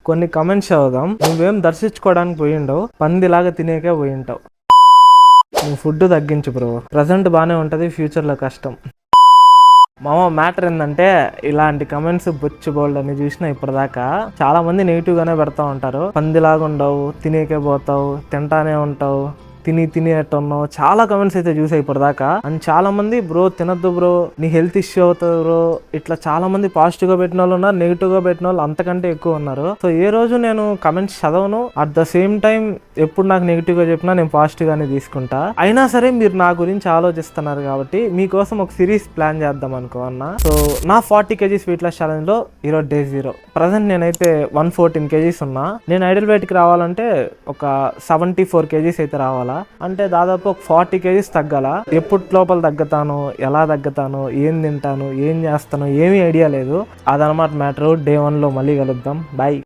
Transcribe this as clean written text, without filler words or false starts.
కొన్ని కమెంట్స్ చదువుదాం. నువ్వేం దర్శించుకోవడానికి పోయిండవు, పందిలాగా తినేకే పోయింటావు. నువ్వు ఫుడ్ తగ్గించు బ్రో. ప్రజెంట్ బాగానే ఉంటుంది, ఫ్యూచర్లో కష్టం. మామ మ్యాటర్ ఏంటంటే ఇలాంటి కమెంట్స్ బొచ్చు బోల్డ్ అని చూసినా ఇప్పటిదాకా చాలా మంది నెగిటివ్ గానే పెడతా ఉంటారు. పందిలాగా ఉండవు, తినేకే పోతావు, తింటానే ఉంటావు, తిని అట్టున్నావు. చాలా కమెంట్స్ అయితే చూసాయి ఇప్పటిదాకా. అండ్ చాలా మంది బ్రో తినద్దు బ్రో, నీ హెల్త్ ఇష్యూ అవుతుంది బ్రో, ఇట్లా చాలా మంది పాజిటివ్ గా పెట్టిన వాళ్ళు ఉన్నారు, నెగిటివ్ గా పెట్టిన వాళ్ళు అంతకంటే ఎక్కువ ఉన్నారు. సో ఏ రోజు నేను కమెంట్స్ చదవను. అట్ ద సేమ్ టైం ఎప్పుడు నాకు నెగిటివ్ గా చెప్పినా నేను పాజిటివ్ గానే తీసుకుంటా. అయినా సరే మీరు నా గురించి ఆలోచిస్తున్నారు కాబట్టి మీకోసం ఒక సిరీస్ ప్లాన్ చేద్దాం అనుకున్నా. సో నా 40 kgs వెయిట్ లాస్ ఛాలెంజ్ లో ఈరోజు డే 0. ప్రజెంట్ నేనైతే 114 kgs ఉన్నా. నేను ఐడియల్ వెయిట్ కి రావాలంటే ఒక 74 kgs అయితే రావాలా. అంటే దాదాపు ఒక 40 kgs తగ్గాల. ఎప్పుడు లోపల తగ్గుతాను, ఎలా తగ్గుతాను, ఏం తింటాను, ఏం చేస్తాను, ఏమీ ఐడియా లేదు. అదనమాట మ్యాటర్. డే 1 లో మళ్ళీ కలుద్దాం. బాయ్.